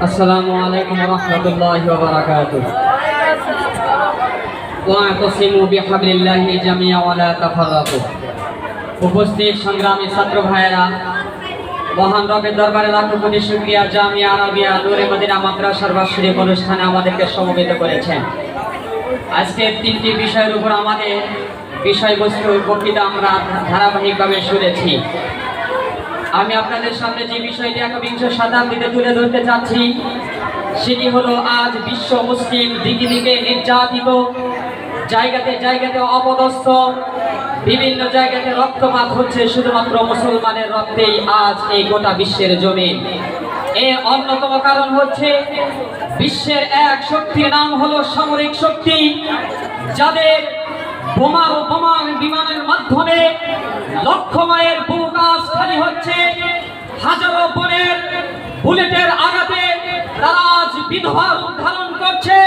আসসালামু আলাইকুম ওয়া রাহমাতুল্লাহি ওয়া বারাকাতুহু। ওয়া'তাসিমু বিহাবলিল্লাহি জামিআ ওয়া লা তাফাররাকু। উপস্থিত সংগ্রামী ছাত্র ভাইয়েরা, মহান রবের দরবারে লাখো কোটি শুকরিয়া, জামিয়া আরাবিয়া নূরে মদিনা মাদ্রাসার বার্ষিক অনুষ্ঠানে আমাদেরকে সমবেত করেছেন। আজকে তিনটি বিষয়ের উপর আমাদের বিষয়বস্তু বক্তৃতা আমরা ধারাবাহিকভাবে শুনেছি। আমি আপনাদের সামনে যে বিষয়টি একবিংশ শতাব্দীতে তুলে ধরতে চাচ্ছি সেটি হলো আজ বিশ্ব মুসলিম দিকে দিকে নির্যাতিত, জায়গাতে জায়গাতে অপদস্থ, বিভিন্ন জায়গাতে রক্তপাত হচ্ছে শুধুমাত্র মুসলমানের রক্তেই আজ এই গোটা বিশ্বের জমিন। এর অন্যতম কারণ হচ্ছে বিশ্বের এক শক্তির নাম হলো সামরিক শক্তি, যাদের বোমা ও বিমানের মাধ্যমে লক্ষ মায়ের বুক আজ খালি হচ্ছে, হাজারো বোনের বুলেটের আঘাতে তারা আজ বিধবা রূপ ধারণ করছে।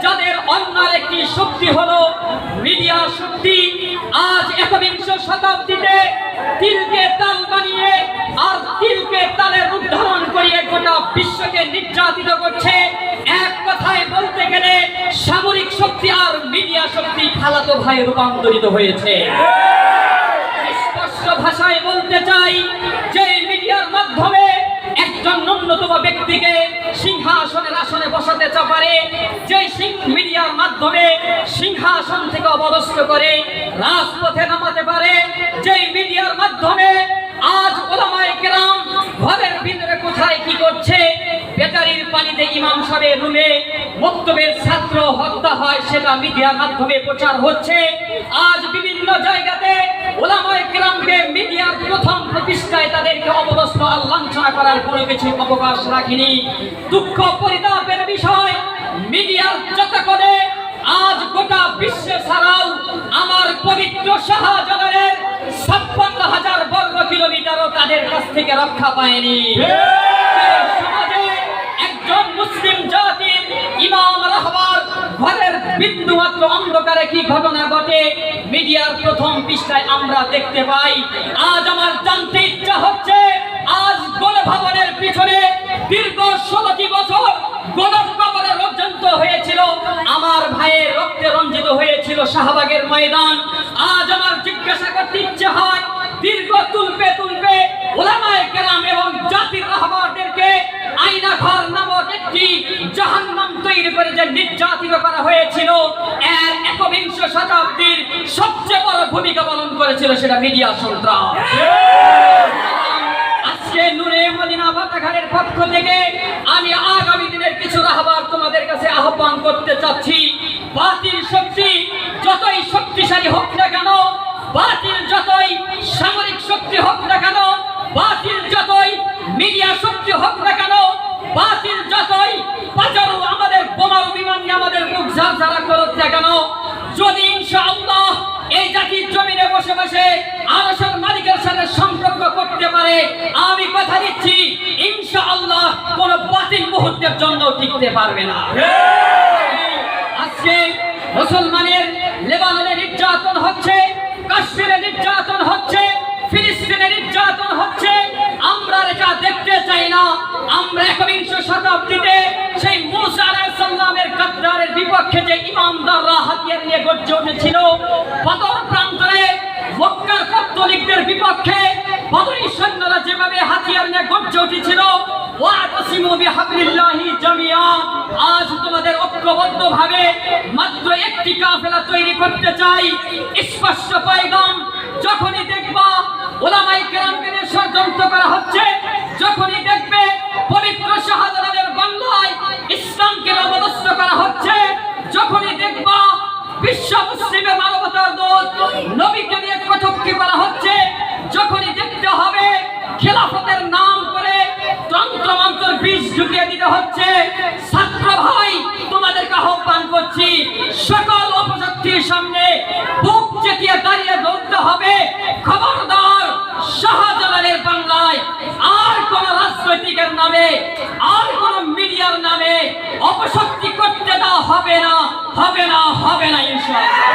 যাদের অন্যার একটি শক্তি হলো মিডিয়া শক্তি, আজ একবিংশ শতাব্দীতে তিলকে তাল বানিয়ে আর তিলকে তালের রূপ ধারণ করিয়ে গোটা বিশ্বকে নির্যাতিত করছে। এক কথায় বলতে গেলে সামরিক শক্তি আর মিডিয়া শক্তি খালাতো ভাই রূপান্তরিত হয়েছে। স্পষ্ট ভাষায় বলতে চাই যে মিডিয়ার মাধ্যমে একজন ন্যূনতম ব্যক্তিকে সিংহাসনের আসনে বসাতে পারে, যে মিডিয়ার মাধ্যমে সিংহাসন থেকে অপদস্থ করে রাজপথে নামাতে পারে, যে মিডিয়ার মাধ্যমে আজ ওলামায়ে কেরাম ঘরের ভিতরে কোথায় কি করছে, বেকারির পানিতে ইমাম সাহেবের রুমে মক্তবের ছাত্র হত্যা হয়, সেটা মিডিয়ার মাধ্যমে প্রচার হচ্ছে। আজ বিভিন্ন জায়গাতে ওলামায়ে কেরামকে মিডিয়ার প্রথম প্রতিষ্ঠায় তাদেরকে অপদস্থ আর লাঞ্ছনা করার কোনো কিছু অবকাশ রাখেনি। দুঃখ পরিতাপের বিষয়, মিডিয়ার যত করে আজ গোটা বিশ্বে ছাড়াও আমার পবিত্র শাহজালালের 56,000 বর্গ কিলোমিটারও তাদের কাছ থেকে রক্ষা পায়নি। সমাজে একজন মুসলিম জাতির ইমাম রাহবার ঘরের বিন্দুমাত্র অন্ধকারে কি ঘটনা ঘটে মিডিয়ার প্রথম পৃষ্ঠায় আমরা দেখতে পাই। আজ আমার জানতে ইচ্ছা হচ্ছে, আজ গোলক ভবনের পিছনে দীর্ঘ 16টি বছর গোলক ভবনে রঞ্জিত হয়েছিল, আমার ভাইয়ের রক্তে রঞ্জিত হয়েছিল শাহবাগের ময়দান। আজ আমার জিজ্ঞাসা করতে ইচ্ছে হয়, দীর্ঘ তুলপে তুলপে ওলামায়ে কেরাম এবং জাতির রাহবারদেরকে আয়না ঘর নামক একটি জাহান্নাম তৈরি করে যে নির্যাতিত করা হয়েছিল, এর একবিংশ শতাব্দীর সবচেয়ে বড় ভূমিকা পালন করেছিল সেটা মিডিয়া সন্ত্রাস। আজকে নূরে মদিনা বাতাঘাটের পক্ষ থেকে আমি আগামী দিনের কিছু রাহবার তোমাদের কাছে আহ্বান করতে চাচ্ছি। বাতিল শক্তি যতই শক্তিশালী হোক না কেন, বাতিল যতই সামরিক শক্তি হোক না কেন, বাতিল যতই মিডিয়া শক্তি হোক না কেন, বাতিল যতই বাজারও আমাদের বোমারু বিমান নিয়ে আমাদের মুখ ঝাড়ঝাড়া করুক না কেন, যদি ইনশাআল্লাহ এই জাতির জমিনে বসে বসে আরশের মালিকের সাথে সম্পর্ক করতে পারে, আমি কথা দিচ্ছি ইনশাআল্লাহ কোন বাতিল মুহূর্তের জন্য টিকতে পারবে না। আজকে মুসলমানের লেবাননে নির্যাতন হচ্ছে, কাশ্মীরে নির্যাতন হচ্ছে, ফিলিস্তিনে নির্যাতন হচ্ছে, আমরা এটা দেখতে চাই না। আমরা একবিংশ শতাব্দীতে সেই মুসা আলাইহিস সালামের গাদ্দারের বিপক্ষে যে ইমানদাররা হাতিয়ার নিয়ে গর্জে উঠেছিল, বদর প্রান্তরে মক্কার পত্তলিকদের বিপক্ষে বদরি সৈন্যরা যেভাবে হাতিয়ার নিয়ে গর্জে উঠেছিল, ওয়া'তাসিমু বিহাবলিল্লাহি জামিআ, আজ তোমাদের ঐক্যবদ্ধভাবে মাত্র একটি কাফেলা তৈরি করতে চাই। স্পষ্ট পয়গাম, যখনই দেখবা ওলামায়ে কেরামকে ষড়যন্ত্র করা হচ্ছে, যখনই দেখবে পবিত্র শাহজালালের বাংলায় ইসলামকে অপদস্থ করা হচ্ছে, যখনই দেখবা বিশ্ব মুসলিমের মানবতার দূত নবীকে নিয়ে কটূক্তি করা হচ্ছে, যখনই দেখতে হবে খেলাফতের নাম করে তন্ত্রমন্ত্র বীজ ঢুকিয়ে দিতে হচ্ছে, ছাত্র ভাই তোমাদেরকে আহ্বান করছি, সকল অপশক্তির সামনে বুক চেতিয়ে দাঁড়িয়ে লড়তে হবে। খবরদার, শাহজালালের বাংলায় আর কোন রাজনৈতিকের নামে, আর কোন মিডিয়ার নামে অপশক্তি করতে দেওয়া হবে না, হবে না, হবে না ইনশাআল্লাহ।